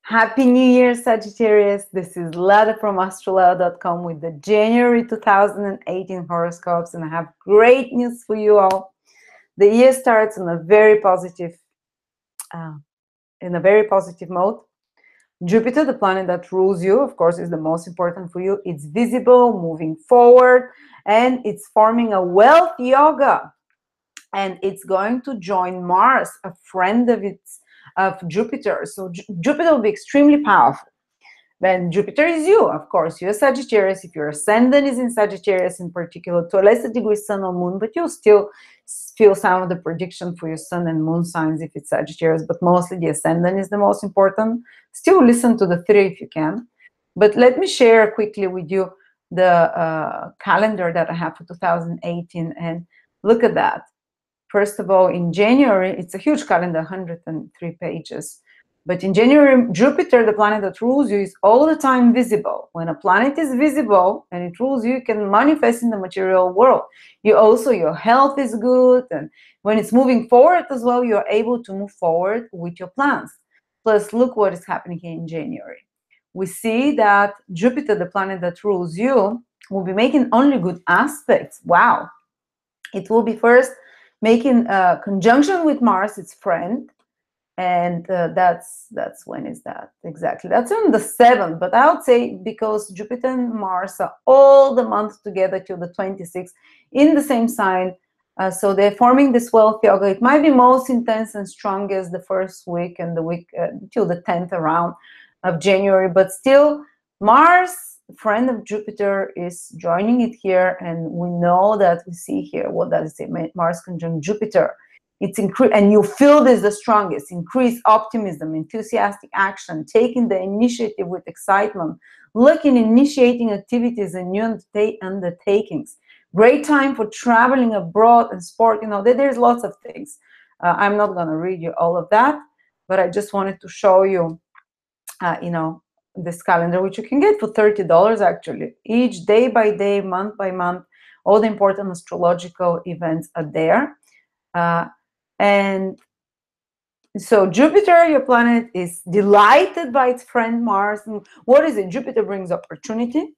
Happy New Year, Sagittarius. This is Lada from Astrolada.com with the January 2018 horoscopes, and I have great news for you all. The year starts in a very positive mode. Jupiter, the planet that rules you, of course, is the most important for you. It's visible, moving forward, and it's forming a wealth yoga. And it's going to join Mars, a friend of Jupiter. So Jupiter will be extremely powerful. Then Jupiter is you, of course. You're Sagittarius. If your ascendant is in Sagittarius in particular, to a lesser degree Sun or Moon, but you'll still feel some of the prediction for your Sun and Moon signs if it's Sagittarius, but mostly the ascendant is the most important. Still listen to the three if you can. But let me share quickly with you the calendar that I have for 2018, and look at that. First of all, in January, it's a huge calendar, 103 pages. But in January, Jupiter, the planet that rules you, is all the time visible. When a planet is visible and it rules you, you can manifest in the material world. Your health is good. And when it's moving forward as well, you're able to move forward with your plans. Plus, look what is happening here in January. We see that Jupiter, the planet that rules you, will be making only good aspects. Wow. It will be first making a conjunction with Mars, its friend, and that's when is that exactly? That's on the 7th, but I would say because Jupiter and Mars are all the month together till the 26th in the same sign, so they're forming this wealth yoga. It might be most intense and strongest the first week and the week till the 10th around of January, but still Mars, friend of Jupiter, is joining it here, and we know that we see here, what does it say? Mars conjunct Jupiter. It's and you feel this the strongest. Increased optimism, enthusiastic action, taking the initiative with excitement, looking, initiating activities and new undertakings. Great time for traveling abroad and sport. There's lots of things. I'm not going to read you all of that, but I just wanted to show you, this calendar, which you can get for $30 actually. Each day by day, month by month, all the important astrological events are there. And so Jupiter, your planet, is delighted by its friend Mars. And what is it? Jupiter brings opportunity.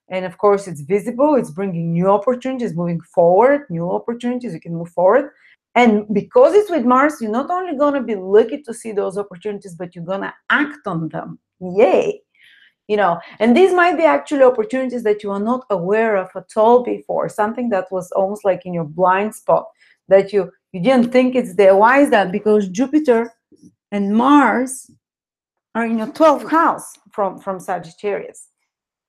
And of course, it's visible. It's bringing new opportunities, moving forward, new opportunities. You can move forward. And because it's with Mars, you're not only going to be lucky to see those opportunities, but you're going to act on them. Yay. And these might be actually opportunities that you are not aware of at all before, something that was almost like in your blind spot, that you didn't think it's there. Why is that? Because Jupiter and Mars are in your 12th house from Sagittarius.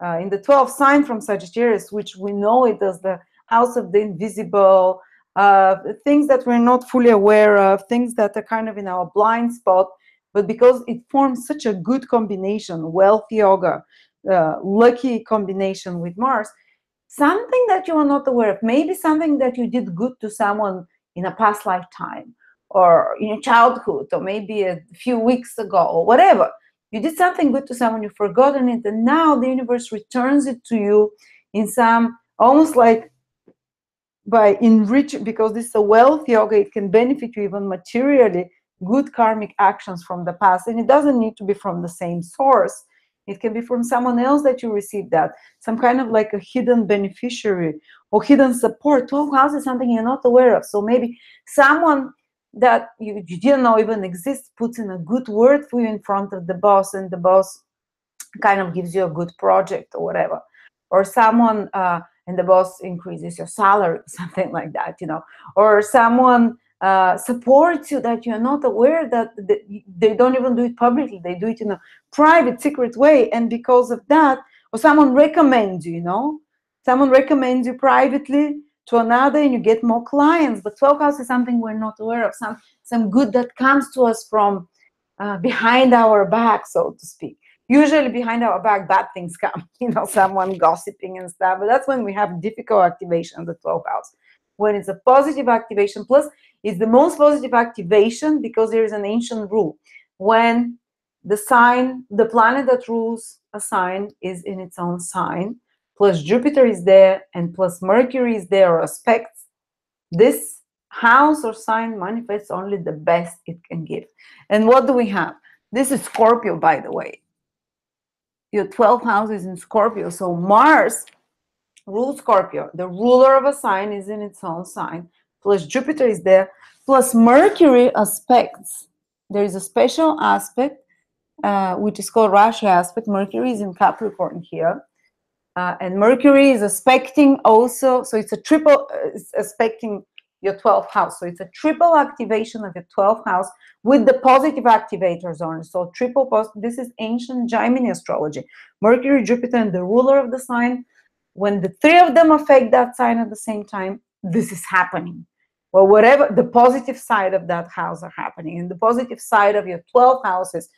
In the 12th sign from Sagittarius, which we know it as the house of the invisible, things that we're not fully aware of, things that are kind of in our blind spot, but because it forms such a good combination, wealth yoga, lucky combination with Mars, something that you are not aware of, maybe something that you did good to someone in a past lifetime or in your childhood, or maybe a few weeks ago or whatever. You did something good to someone, you've forgotten it, and now the universe returns it to you in some, almost like by enriching, because this is a wealth yoga, it can benefit you even materially, good karmic actions from the past. And it doesn't need to be from the same source. It can be from someone else that you received that, some kind of like a hidden beneficiary or hidden support. 12th house is something you're not aware of. So maybe someone that you didn't know even exists puts in a good word for you in front of the boss, and the boss kind of gives you a good project or whatever. Or someone, and the boss increases your salary, something like that, or someone supports you that you're not aware, that they don't even do it publicly, they do it in a private, secret way, and because of that, or someone recommends you, someone recommends you privately to another, and you get more clients. But 12th house is something we're not aware of, some good that comes to us from behind our back, so to speak. Usually behind our back, bad things come, someone gossiping and stuff, but that's when we have difficult activation of the 12th house. When it's a positive activation, plus it's the most positive activation because there is an ancient rule. When the planet that rules a sign is in its own sign, plus Jupiter is there, and plus Mercury is there, or aspects, this house or sign manifests only the best it can give. And what do we have? This is Scorpio, by the way. Your 12th house is in Scorpio. So Mars rules Scorpio. The ruler of a sign is in its own sign. Plus Jupiter is there. Plus Mercury aspects. There is a special aspect, which is called Rashi aspect. Mercury is in Capricorn here. And Mercury is aspecting also, so it's a triple, it's aspecting your 12th house. So it's a triple activation of your 12th house with the positive activators on it. So triple, this is ancient Gemini astrology. Mercury, Jupiter, and the ruler of the sign. When the three of them affect that sign at the same time, this is happening. Well, whatever the positive side of that house are happening. And the positive side of your 12th house is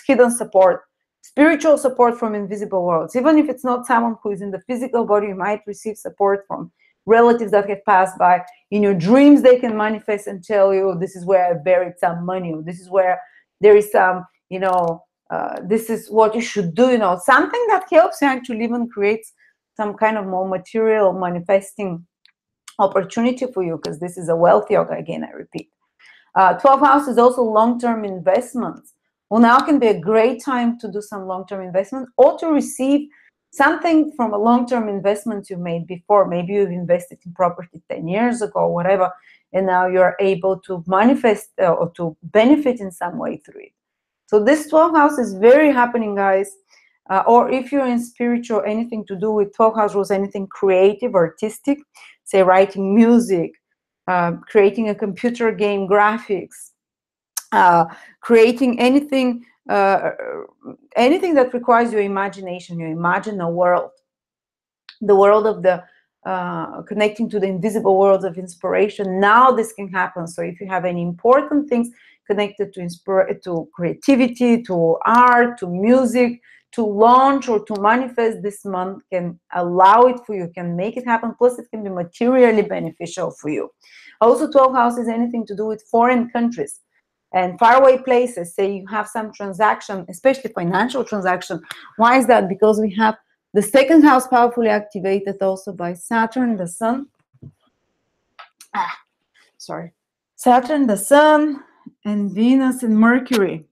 hidden support, spiritual support from invisible worlds. Even if it's not someone who is in the physical body, you might receive support from relatives that have passed by. In your dreams, they can manifest and tell you, this is where I buried some money, or this is where there is some, this is what you should do, something that helps you actually even creates some kind of more material manifesting opportunity for you, because this is a wealth yoga, again, I repeat. 12th house is also long-term investments. Well, now can be a great time to do some long-term investment or to receive something from a long-term investment you made before. Maybe you've invested in property 10 years ago, or whatever, and now you're able to manifest or to benefit in some way through it. So this 12th house is very happening, guys. Or if you're in spiritual, anything to do with 12th house rules, anything creative, artistic, say writing music, creating a computer game, graphics, creating anything that requires your imagination. You imagine a world, the world of the connecting to the invisible worlds of inspiration. Now this can happen. So if you have any important things connected to creativity, to art, to music, to launch or to manifest, this month can allow it for you, can make it happen. Plus it can be materially beneficial for you. Also, 12th house is anything to do with foreign countries and faraway places. Say you have some transaction, especially financial transaction. Why is that? Because we have the second house powerfully activated also by Saturn, the Sun. Saturn, the Sun, and Venus and Mercury.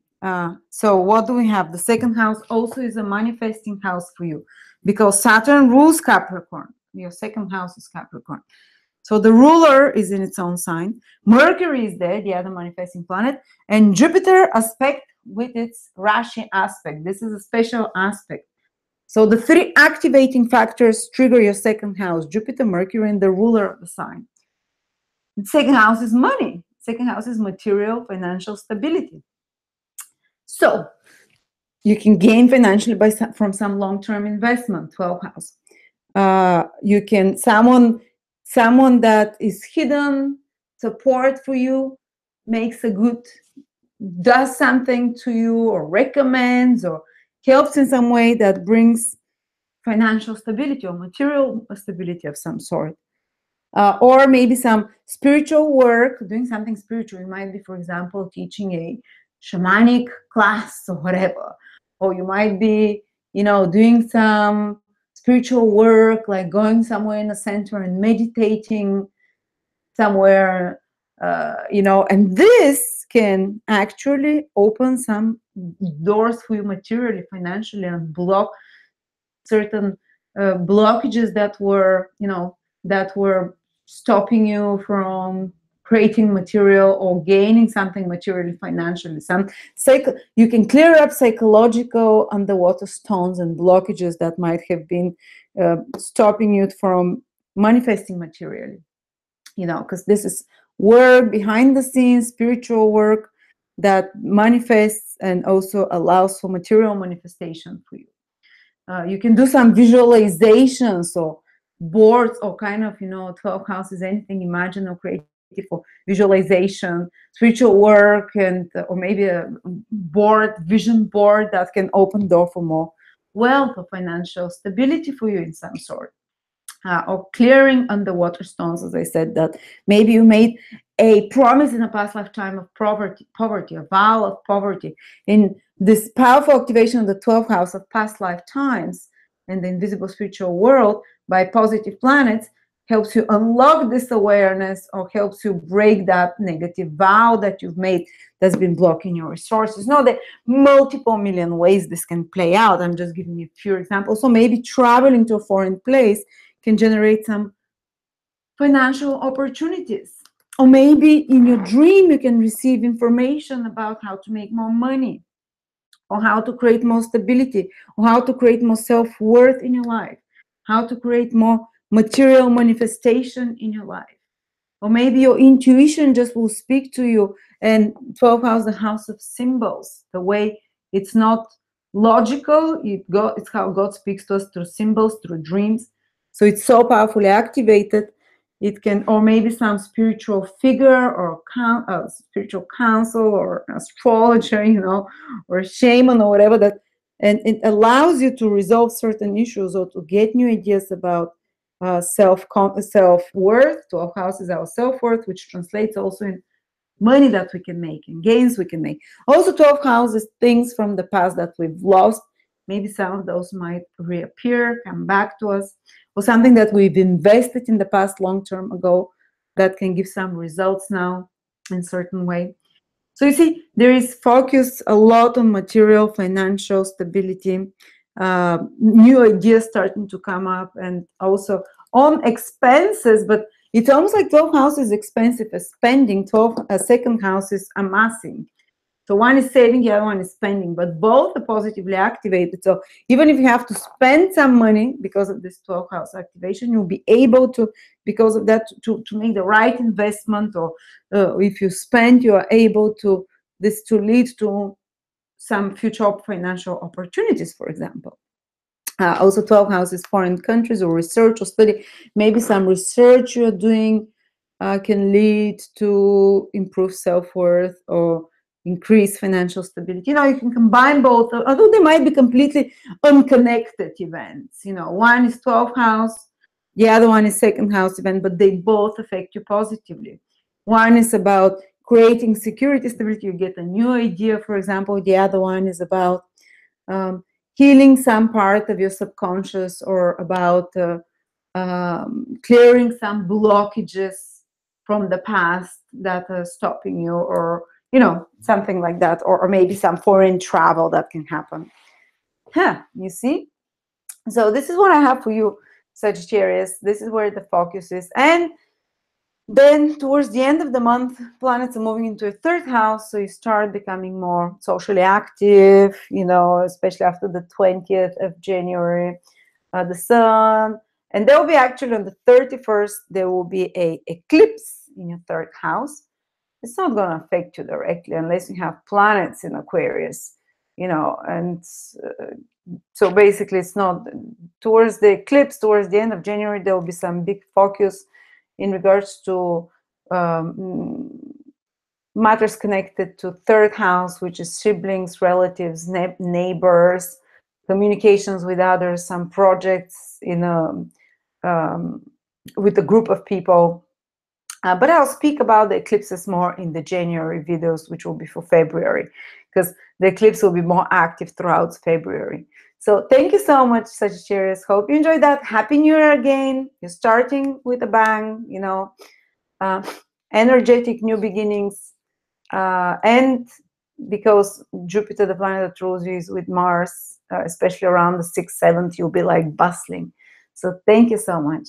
So what do we have? The second house also is a manifesting house for you, because Saturn rules Capricorn. Your second house is Capricorn. So the ruler is in its own sign. Mercury is there, the other manifesting planet, and Jupiter aspect with its Rashi aspect. This is a special aspect. So the three activating factors trigger your second house: Jupiter, Mercury, and the ruler of the sign. The second house is money. Second house is material, financial stability. So you can gain financially from some long-term investment. 12th house. You can someone that is hidden support for you, does something to you, or recommends or helps in some way that brings financial stability or material stability of some sort. Or maybe some spiritual work, doing something spiritual. It might be, for example, teaching a shamanic class or whatever. Or you might be, doing some spiritual work, like going somewhere in a center and meditating somewhere, and this can actually open some doors for you materially, financially, and block certain blockages that were stopping you from creating material or gaining something materially, financially. You can clear up psychological underwater stones and blockages that might have been stopping you from manifesting materially, because this is work behind the scenes, spiritual work that manifests and also allows for material manifestation for you. You can do some visualizations or boards, or kind of 12 houses, anything imagine or creative for visualization, spiritual work, and or maybe a vision board that can open door for more wealth or financial stability for you in some sort. Or clearing underwater stones, as I said, that maybe you made a promise in a past lifetime of poverty, a vow of poverty. In this powerful activation of the 12th house of past lifetimes and the invisible spiritual world by positive planets, helps you unlock this awareness, or helps you break that negative vow that you've made that's been blocking your resources. Know that multiple million ways this can play out. I'm just giving you a few examples. So maybe traveling to a foreign place can generate some financial opportunities. Or maybe in your dream, you can receive information about how to make more money, or how to create more stability, or how to create more self-worth in your life, how to create more material manifestation in your life. Or maybe your intuition just will speak to you, and 12th house, the house of symbols, the way it's not logical, it's how God speaks to us through symbols, through dreams. So it's so powerfully activated. It can, or maybe some spiritual figure, or spiritual counsel, or astrologer, or shaman, or whatever that, and it allows you to resolve certain issues, or to get new ideas about self-worth. 12 houses our self-worth, which translates also in money that we can make and gains we can make. Also 12 houses, things from the past that we've lost. Maybe some of those might reappear, come back to us, or something that we've invested in the past long term ago that can give some results now in a certain way. So you see, there is focus a lot on material, financial stability, new ideas starting to come up, and also on expenses. But it's almost like 12 house is expensive as spending, 12 second house is amassing. So one is saving, the other one is spending, but both are positively activated. So even if you have to spend some money because of this 12 house activation, you'll be able to, because of that, to make the right investment, or if you spend, you are able to, this to lead to some future financial opportunities, for example. Also 12 houses, foreign countries, or research or study. Maybe some research you're doing can lead to improve self-worth or increase financial stability. You can combine both, although they might be completely unconnected events. One is 12th house, the other one is second house event, but they both affect you positively. One is about creating security, stability, you get a new idea, for example. The other one is about healing some part of your subconscious, or about clearing some blockages from the past that are stopping you, or something like that, or maybe some foreign travel that can happen. You see? So this is what I have for you, Sagittarius. This is where the focus is. And then towards the end of the month, planets are moving into a third house, so you start becoming more socially active, especially after the 20th of January, the sun. And there will be, actually on the 31st, there will be a eclipse in your third house. It's not going to affect you directly unless you have planets in Aquarius, and so basically it's not, towards the eclipse, towards the end of January, there will be some big focus in regards to matters connected to third house, which is siblings, relatives, neighbors, communications with others, some projects with a group of people. But I'll speak about the eclipses more in the January videos, which will be for February, because the eclipse will be more active throughout February. So thank you so much, Sagittarius. Hope you enjoyed that. Happy New Year again. You're starting with a bang, energetic new beginnings. And because Jupiter, the planet that rules you, is with Mars, especially around the 6th, 7th, you'll be like bustling. So thank you so much.